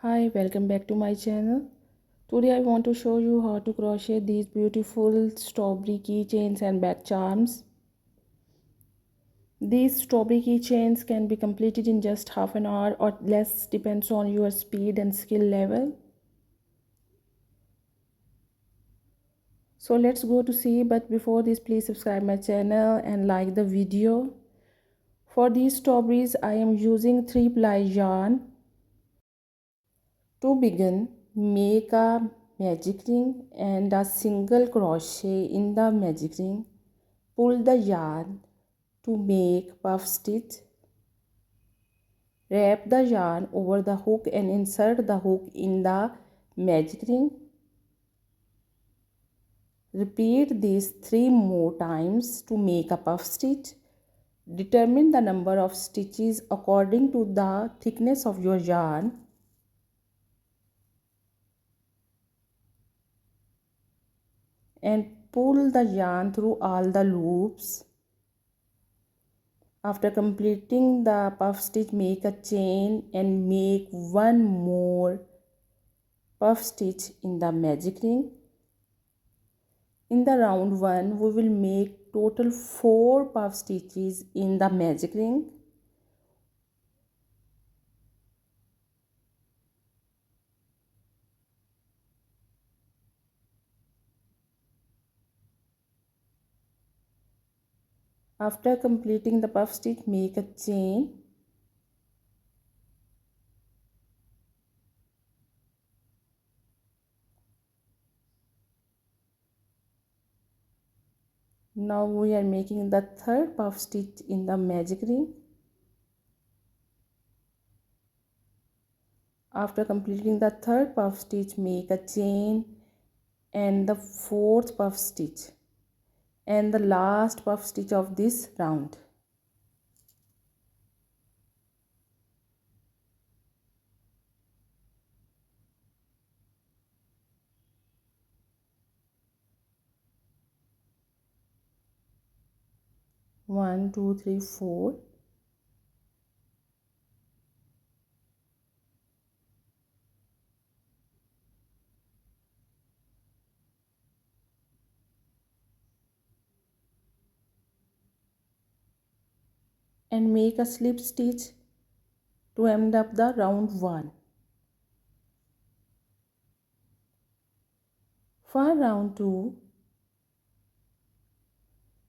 Hi, welcome back to my channel. Today I want to show you how to crochet these beautiful strawberry keychains and back charms. These strawberry keychains can be completed in just half an hour or less, depends on your speed and skill level. So let's go to see, but before this please subscribe my channel and like the video. For these strawberries I am using 3-ply yarn. To begin, make a magic ring and a single crochet in the magic ring. Pull the yarn to make puff stitch. Wrap the yarn over the hook and insert the hook in the magic ring. Repeat this 3 more times to make a puff stitch. Determine the number of stitches according to the thickness of your yarn. And pull the yarn through all the loops. After completing the puff stitch, make a chain and make one more puff stitch in the magic ring. In the round 1, we will make total 4 puff stitches in the magic ring. After completing the puff stitch, make a chain. Now we are making the third puff stitch in the magic ring. After completing the third puff stitch, make a chain and the fourth puff stitch and the last puff stitch of this round. One, two, three, four. And make a slip stitch to end up the round 1. For round 2,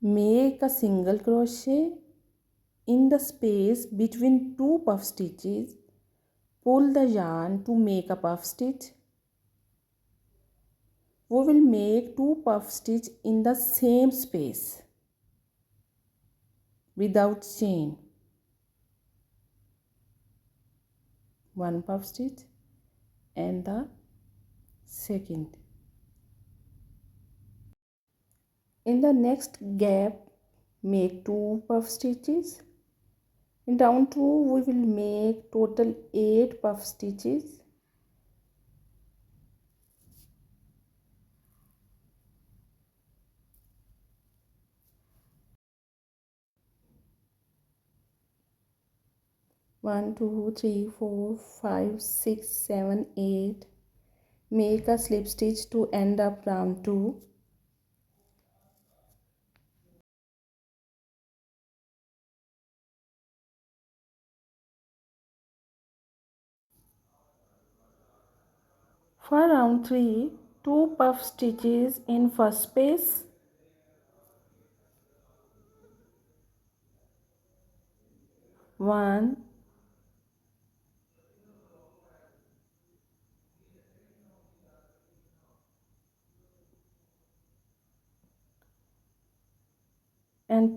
make a single crochet in the space between 2 puff stitches. Pull the yarn to make a puff stitch. We will make 2 puff stitch in the same space without chain. 1 puff stitch and the second. In the next gap, make 2 puff stitches. In round 2, we will make total 8 puff stitches. One, two, three, four, five, 6, 7, 8. Make a slip stitch to end up round 2. For round 3, 2 puff stitches in first space. 1,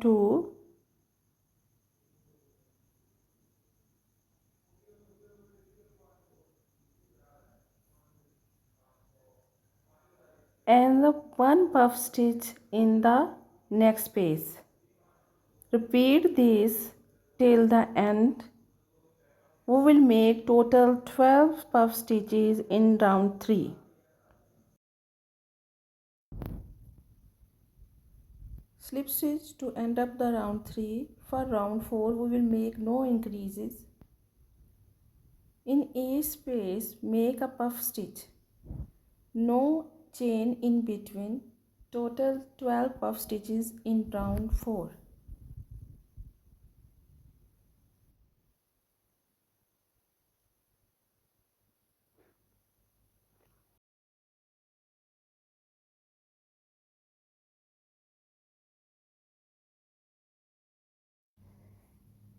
2, and the 1 puff stitch in the next space. Repeat this till the end. We will make total 12 puff stitches in round 3. Slip stitch to end up the round 3. For round 4, we will make no increases. In each space make a puff stitch, no chain in between. Total 12 puff stitches in round 4.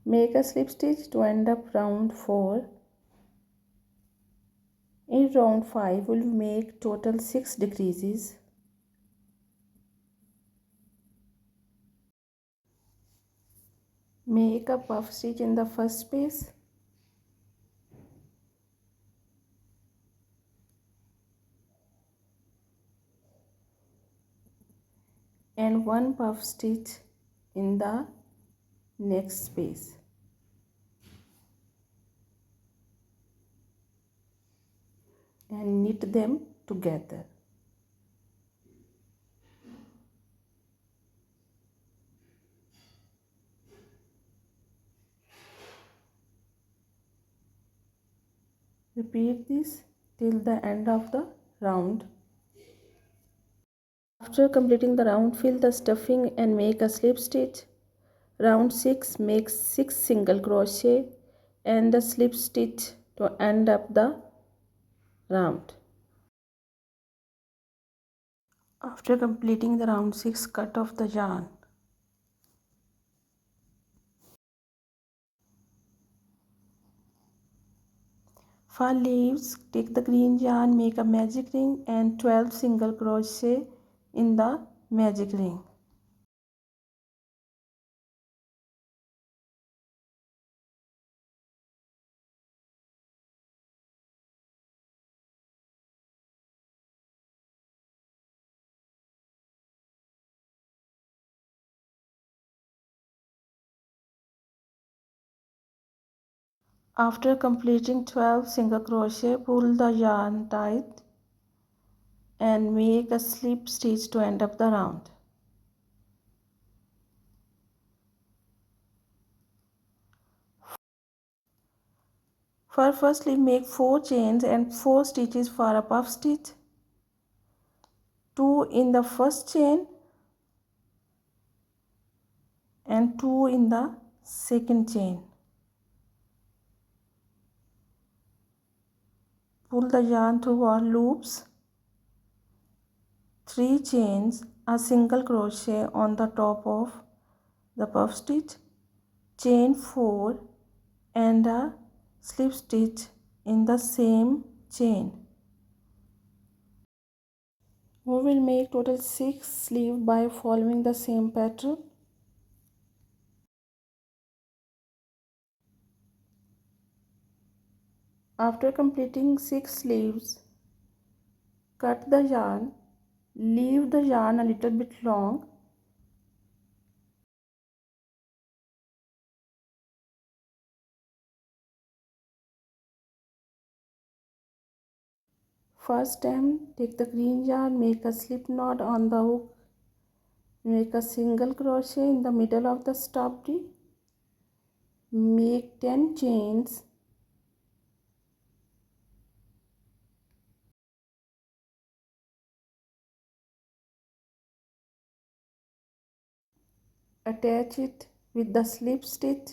Make a slip stitch to end up round 4. In round 5 we'll make total 6 decreases. Make a puff stitch in the first space and one puff stitch in the next space. And knit them together. Repeat this till the end of the round. After completing the round, fill the stuffing and make a slip stitch. Round 6, make 6 single crochet and the slip stitch to end up the round. After completing the round 6, cut off the yarn. For leaves, take the green yarn, make a magic ring and 12 single crochet in the magic ring. After completing 12 single crochet, pull the yarn tight and make a slip stitch to end up the round. For firstly, make 4 chains and 4 stitches for a puff stitch. 2 in the first chain and 2 in the second chain. Pull the yarn through all loops. 3 chains, a single crochet on the top of the puff stitch, chain 4 and a slip stitch in the same chain. We will make total 6 sleeves by following the same pattern. After completing 6 sleeves, cut the yarn, leave the yarn a little bit long. First stem, take the green yarn, make a slip knot on the hook, make a single crochet in the middle of the stoppery, make 10 chains, attach it with the slip stitch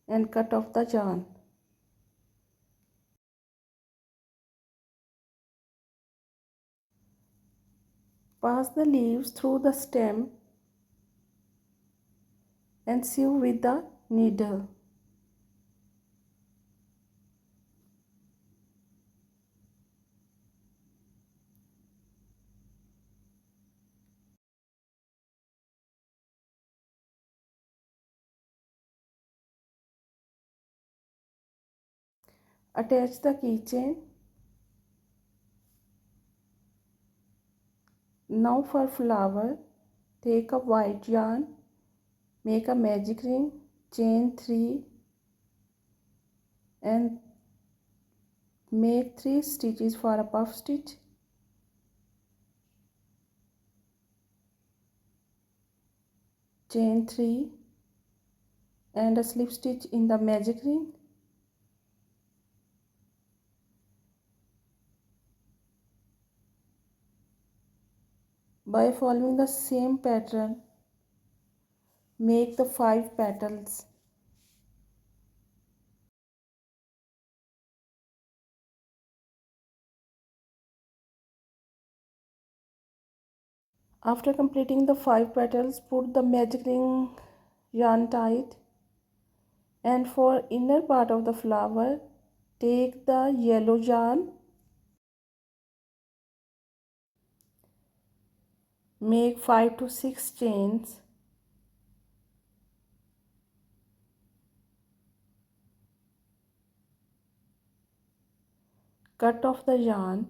and cut off the yarn. Pass the leaves through the stem and sew with the needle. Attach the keychain. Now for flower, take a white yarn, make a magic ring, chain 3 and make 3 stitches for a puff stitch. Chain 3 and a slip stitch in the magic ring. By following the same pattern, make the 5 petals. After completing the 5 petals, put the magic ring yarn tight, and for inner part of the flower, take the yellow yarn, make 5 to 6 chains, cut off the yarn,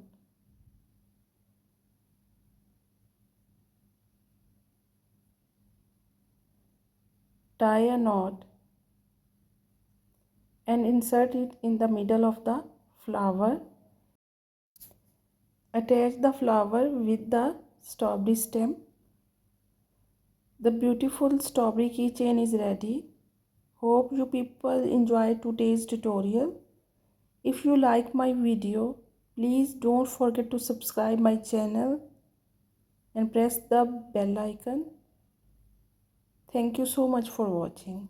tie a knot, and insert it in the middle of the flower. Attach the flower with the strawberry stem. The beautiful strawberry keychain is ready. Hope you people enjoyed today's tutorial. If you like my video, please don't forget to subscribe my channel and press the bell icon. Thank you so much for watching.